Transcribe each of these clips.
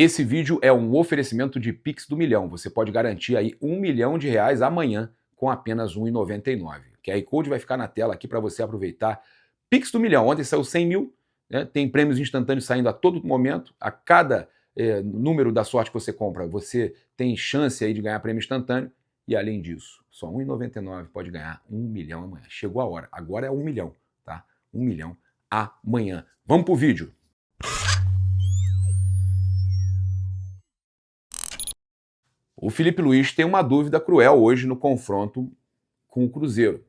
Esse vídeo é um oferecimento de Pix do Milhão. Você pode garantir aí R$ 1 milhão amanhã com apenas R$ 1,99. O QR Code vai ficar na tela aqui para você aproveitar. Pix do Milhão. Ontem saiu 100 mil, né? Tem prêmios instantâneos saindo a todo momento. A cada número da sorte que você compra, você tem chance aí de ganhar prêmio instantâneo. E além disso, só R$ 1,99 pode ganhar R$ 1 milhão amanhã. Chegou a hora. Agora é 1 milhão, tá? 1 milhão amanhã. Vamos pro vídeo. O Felipe Luiz tem uma dúvida cruel hoje no confronto com o Cruzeiro.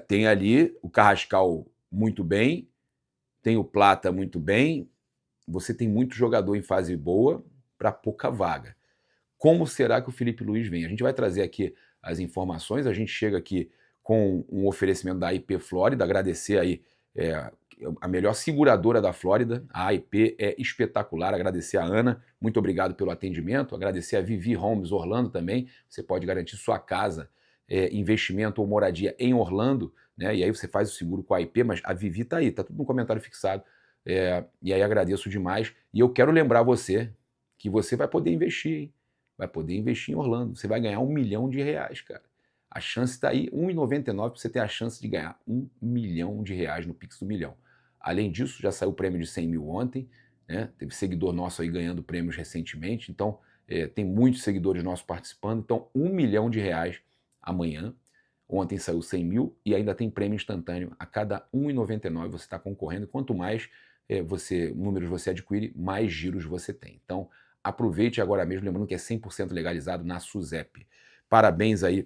Tem ali o Carrascal muito bem, tem o Plata muito bem, você tem muito jogador em fase boa para pouca vaga. Como será que o Felipe Luiz vem? A gente vai trazer aqui as informações, a gente chega aqui com um oferecimento da AIP Flórida, agradecer aí a melhor seguradora da Flórida, a AIP é espetacular, agradecer a Ana, muito obrigado pelo atendimento, agradecer a Vivi Homes Orlando também, você pode garantir sua casa, investimento ou moradia em Orlando, né? E aí você faz o seguro com a AIP, mas a Vivi tá aí, tá tudo no comentário fixado, e aí agradeço demais, e eu quero lembrar você que você vai poder investir, hein? Vai poder investir em Orlando, você vai ganhar R$ 1 milhão, cara. A chance está aí, R$ 1,99 para você ter a chance de ganhar R$ 1 milhão no Pix do Milhão. Além disso, já saiu o prêmio de 100 mil ontem, né? Teve seguidor nosso aí ganhando prêmios recentemente, então tem muitos seguidores nossos participando, então R$ 1 milhão amanhã. Ontem saiu 100 mil e ainda tem prêmio instantâneo. A cada R$ 1,99 você está concorrendo. Quanto mais números você adquire, mais giros você tem. Então, aproveite agora mesmo, lembrando que é 100% legalizado na SUSEP. Parabéns aí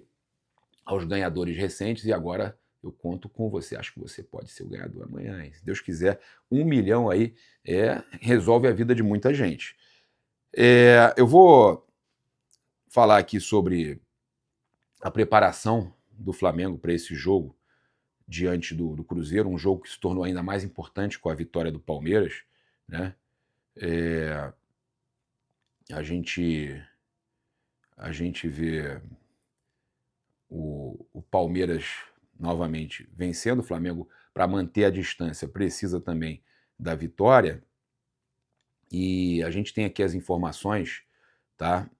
aos ganhadores recentes e agora eu conto com você. Acho que você pode ser o ganhador amanhã, hein? Se Deus quiser, 1 milhão aí resolve a vida de muita gente. Eu vou falar aqui sobre a preparação do Flamengo para esse jogo diante do Cruzeiro, um jogo que se tornou ainda mais importante com a vitória do Palmeiras, né? A gente vê o Palmeiras novamente vencendo, o Flamengo, para manter a distância, precisa também da vitória. E a gente tem aqui as informações, tá?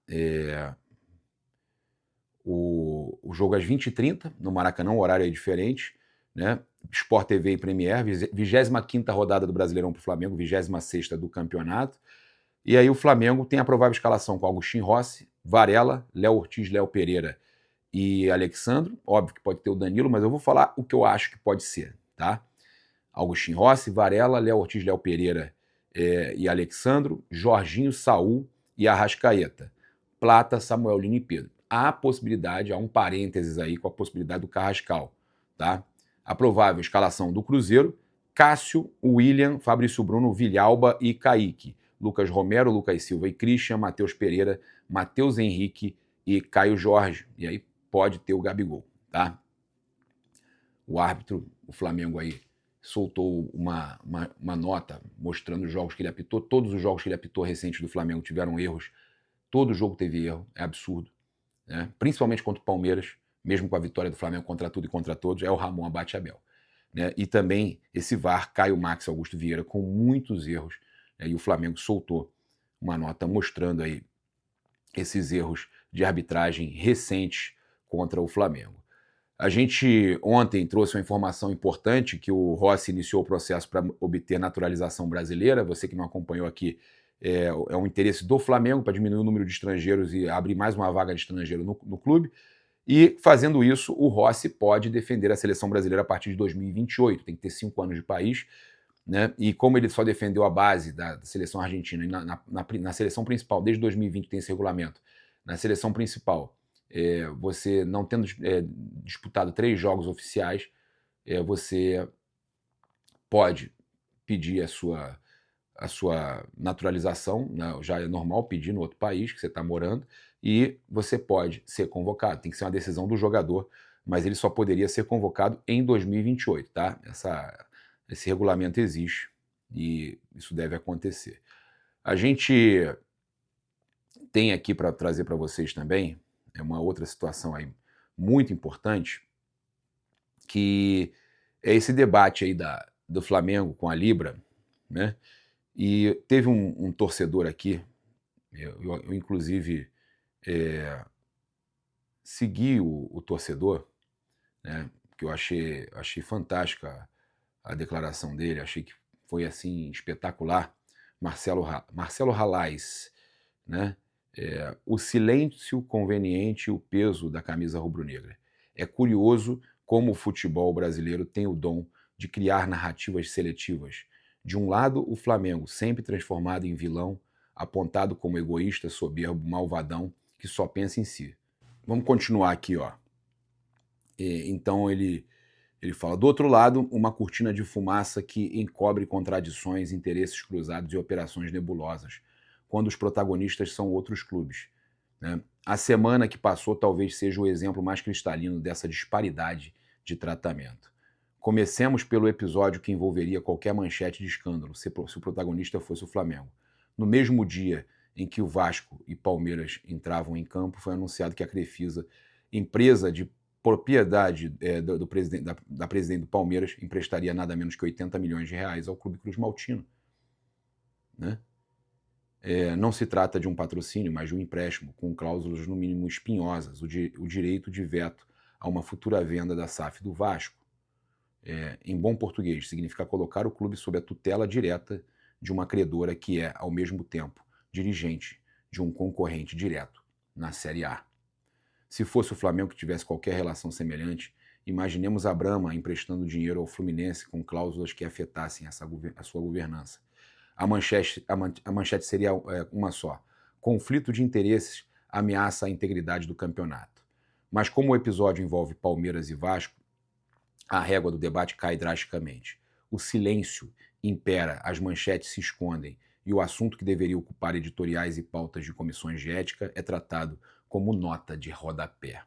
O jogo às 20h30, no Maracanã, o horário é diferente, né? Sport TV e Premier, 25ª rodada do Brasileirão para o Flamengo, 26ª do campeonato. E aí o Flamengo tem a provável escalação com Agustin Rossi, Varela, Léo Ortiz, Léo Pereira e Alexandro. Óbvio que pode ter o Danilo, mas eu vou falar o que eu acho que pode ser, tá? Agustin Rossi, Varela, Léo Ortiz, Léo Pereira e Alexandro, Jorginho, Saul e Arrascaeta. Plata, Samuel, Lino e Pedro. Há possibilidade, há um parênteses aí com a possibilidade do Carrascal, tá? A provável escalação do Cruzeiro: Cássio, William, Fabrício Bruno, Vilhalba e Kaique. Lucas Romero, Lucas Silva e Christian, Matheus Pereira, Matheus Henrique e Caio Jorge. E aí pode ter o Gabigol, tá? O árbitro, o Flamengo aí, soltou uma nota mostrando os jogos que ele apitou. Todos os jogos que ele apitou recentes do Flamengo tiveram erros. Todo jogo teve erro, é absurdo, né? Principalmente contra o Palmeiras, mesmo com a vitória do Flamengo contra tudo e contra todos, é o Ramon Abate Abel, né? E também esse VAR, Caio Max Augusto Vieira, com muitos erros, né? E o Flamengo soltou uma nota mostrando aí esses erros de arbitragem recentes contra o Flamengo. A gente ontem trouxe uma informação importante que o Rossi iniciou o processo para obter naturalização brasileira. Você que não acompanhou aqui, é um interesse do Flamengo para diminuir o número de estrangeiros e abrir mais uma vaga de estrangeiro no clube. E fazendo isso, o Rossi pode defender a seleção brasileira a partir de 2028. Tem que ter 5 anos de país, né? E como ele só defendeu a base da seleção argentina e na seleção principal, desde 2020 tem esse regulamento, na seleção principal, você não tendo disputado 3 jogos oficiais, você pode pedir a sua naturalização, né? Já é normal pedir no outro país que você está morando, e você pode ser convocado. Tem que ser uma decisão do jogador, mas ele só poderia ser convocado em 2028, tá? Esse regulamento existe e isso deve acontecer. A gente tem aqui para trazer para vocês também uma outra situação aí muito importante, que é esse debate aí do Flamengo com a Libra, né? E teve um torcedor aqui, eu inclusive segui o torcedor, né, que eu achei fantástica a declaração dele, achei que foi assim espetacular. Marcelo Ralais, né? O silêncio conveniente e o peso da camisa rubro-negra. É curioso como o futebol brasileiro tem o dom de criar narrativas seletivas. De um lado, o Flamengo, sempre transformado em vilão, apontado como egoísta, soberbo, malvadão, que só pensa em si. Vamos continuar aqui, ó. Então ele fala, do outro lado, uma cortina de fumaça que encobre contradições, interesses cruzados e operações nebulosas, quando os protagonistas são outros clubes, né? A semana que passou talvez seja o exemplo mais cristalino dessa disparidade de tratamento. Comecemos pelo episódio que envolveria qualquer manchete de escândalo, se o protagonista fosse o Flamengo. No mesmo dia em que o Vasco e Palmeiras entravam em campo, foi anunciado que a Crefisa, empresa de propriedade do presidente, da presidente do Palmeiras, emprestaria nada menos que 80 milhões de reais ao Clube Cruz Maltino, né? Não se trata de um patrocínio, mas de um empréstimo, com cláusulas no mínimo espinhosas, o direito de veto a uma futura venda da SAF do Vasco. Em bom português, significa colocar o clube sob a tutela direta de uma credora que é, ao mesmo tempo, dirigente de um concorrente direto na Série A. Se fosse o Flamengo que tivesse qualquer relação semelhante, imaginemos a Brahma emprestando dinheiro ao Fluminense com cláusulas que afetassem a sua governança. A manchete seria uma só. Conflito de interesses ameaça a integridade do campeonato. Mas como o episódio envolve Palmeiras e Vasco, a régua do debate cai drasticamente. O silêncio impera, as manchetes se escondem e o assunto que deveria ocupar editoriais e pautas de comissões de ética é tratado como nota de rodapé.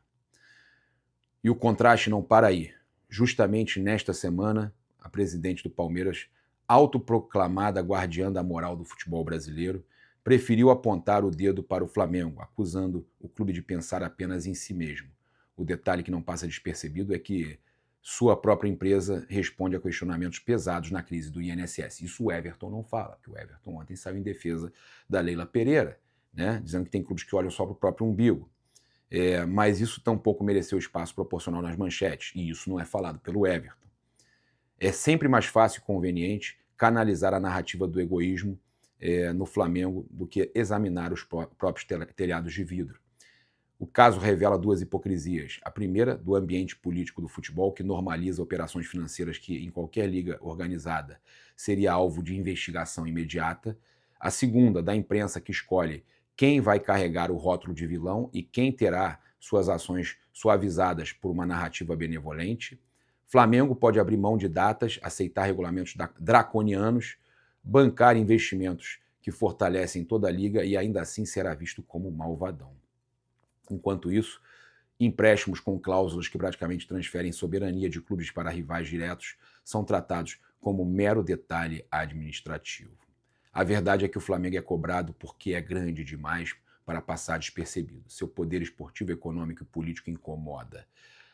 E o contraste não para aí. Justamente nesta semana, a presidente do Palmeiras, autoproclamada guardiã da moral do futebol brasileiro, preferiu apontar o dedo para o Flamengo, acusando o clube de pensar apenas em si mesmo. O detalhe que não passa despercebido é que sua própria empresa responde a questionamentos pesados na crise do INSS. Isso o Everton não fala, porque o Everton ontem saiu em defesa da Leila Pereira, né, dizendo que tem clubes que olham só para o próprio umbigo. Mas isso tampouco mereceu espaço proporcional nas manchetes, e isso não é falado pelo Everton. É sempre mais fácil e conveniente canalizar a narrativa do egoísmo no Flamengo do que examinar os próprios telhados de vidro. O caso revela duas hipocrisias. A primeira, do ambiente político do futebol, que normaliza operações financeiras que, em qualquer liga organizada, seria alvo de investigação imediata. A segunda, da imprensa que escolhe quem vai carregar o rótulo de vilão e quem terá suas ações suavizadas por uma narrativa benevolente. Flamengo pode abrir mão de datas, aceitar regulamentos draconianos, bancar investimentos que fortalecem toda a liga e ainda assim será visto como malvadão. Enquanto isso, empréstimos com cláusulas que praticamente transferem soberania de clubes para rivais diretos são tratados como mero detalhe administrativo. A verdade é que o Flamengo é cobrado porque é grande demais para passar despercebido. Seu poder esportivo, econômico e político incomoda.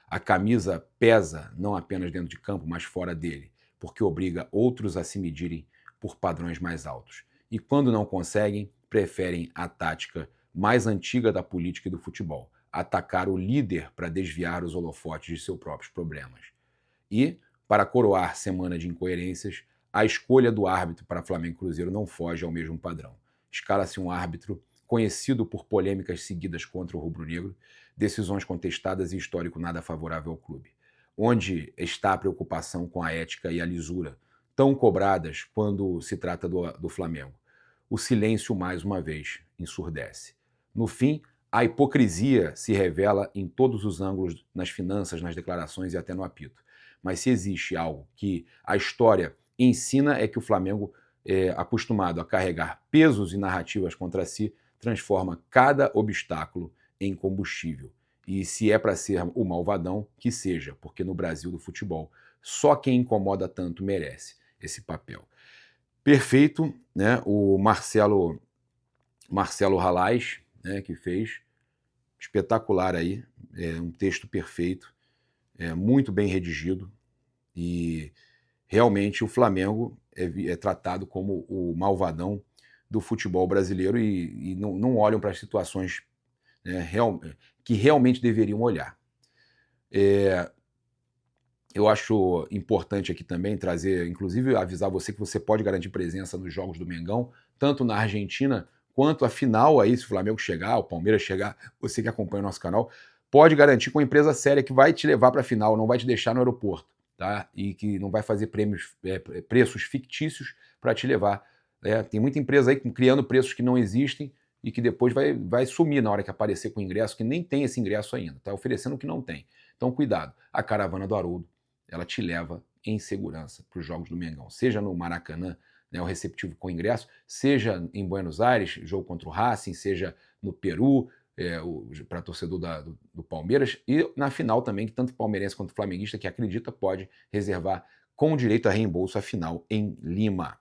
A camisa pesa não apenas dentro de campo, mas fora dele, porque obriga outros a se medirem por padrões mais altos. E quando não conseguem, preferem a tática mais antiga da política e do futebol, atacar o líder para desviar os holofotes de seus próprios problemas. E, para coroar semana de incoerências, a escolha do árbitro para Flamengo e Cruzeiro não foge ao mesmo padrão. Escala-se um árbitro conhecido por polêmicas seguidas contra o rubro-negro, decisões contestadas e histórico nada favorável ao clube. Onde está a preocupação com a ética e a lisura, tão cobradas quando se trata do Flamengo? O silêncio, mais uma vez, ensurdece. No fim, a hipocrisia se revela em todos os ângulos, nas finanças, nas declarações e até no apito. Mas se existe algo que a história ensina é que o Flamengo, acostumado a carregar pesos e narrativas contra si, transforma cada obstáculo em combustível. E se é para ser o malvadão, que seja, porque no Brasil do futebol, só quem incomoda tanto merece esse papel. Perfeito, né? O Marcelo Ralais, né, que fez, espetacular aí, um texto perfeito, muito bem redigido, e realmente o Flamengo é tratado como o malvadão do futebol brasileiro e não olham para as situações, né, que realmente deveriam olhar. Eu acho importante aqui também trazer, inclusive avisar você que você pode garantir presença nos jogos do Mengão, tanto na Argentina quanto a final aí, se o Flamengo chegar, o Palmeiras chegar, você que acompanha o nosso canal, pode garantir com uma empresa séria que vai te levar para a final, não vai te deixar no aeroporto, tá? E que não vai fazer preços fictícios para te levar. Tem muita empresa aí criando preços que não existem e que depois vai sumir na hora que aparecer com o ingresso, que nem tem esse ingresso ainda, tá oferecendo o que não tem. Então cuidado, a caravana do Haroldo, ela te leva em segurança para os jogos do Mengão, seja no Maracanã, né, o receptivo com ingresso, seja em Buenos Aires, jogo contra o Racing, seja no Peru, para torcedor do Palmeiras, e na final também, que tanto palmeirense quanto flamenguista que acredita pode reservar com direito a reembolso a final em Lima.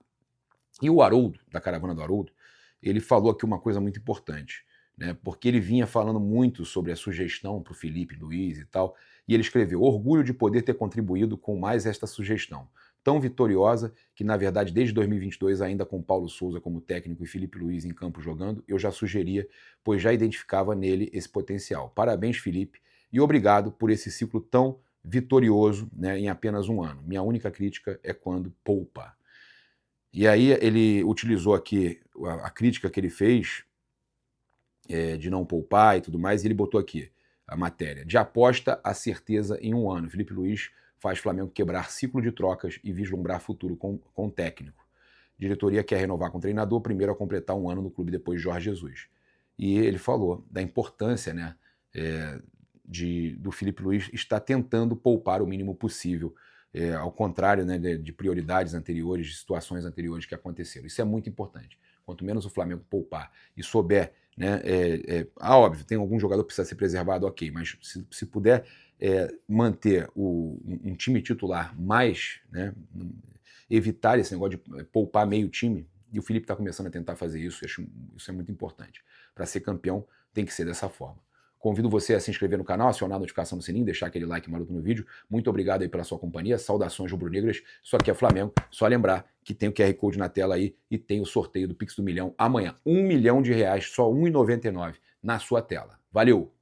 E o Haroldo, da caravana do Haroldo, ele falou aqui uma coisa muito importante, né, porque ele vinha falando muito sobre a sugestão para o Felipe Luiz e tal, e ele escreveu: orgulho de poder ter contribuído com mais esta sugestão, tão vitoriosa que, na verdade, desde 2022, ainda com Paulo Souza como técnico e Felipe Luiz em campo jogando, eu já sugeria, pois já identificava nele esse potencial. Parabéns, Felipe, e obrigado por esse ciclo tão vitorioso, né, em apenas um ano. Minha única crítica é quando poupa. E aí ele utilizou aqui a crítica que ele fez de não poupar e tudo mais, e ele botou aqui a matéria: de aposta a certeza em um ano. Felipe Luiz faz Flamengo quebrar ciclo de trocas e vislumbrar futuro com o técnico. Diretoria quer renovar com o treinador, primeiro a completar um ano no clube depois de Jorge Jesus. E ele falou da importância, né, do Felipe Luiz estar tentando poupar o mínimo possível, ao contrário, né, de prioridades anteriores, de situações anteriores que aconteceram. Isso é muito importante. Quanto menos o Flamengo poupar e souber, né, óbvio, tem algum jogador que precisa ser preservado, ok, mas se puder manter um time titular mais, né, evitar esse negócio de poupar meio time, e o Felipe está começando a tentar fazer isso, isso é muito importante. Para ser campeão tem que ser dessa forma. Convido você a se inscrever no canal, acionar a notificação no sininho, deixar aquele like maroto no vídeo. Muito obrigado aí pela sua companhia. Saudações rubro-negras. Isso aqui é Flamengo. Só lembrar que tem o QR Code na tela aí e tem o sorteio do Pix do Milhão amanhã. R$1 milhão, só R$1,99 na sua tela. Valeu!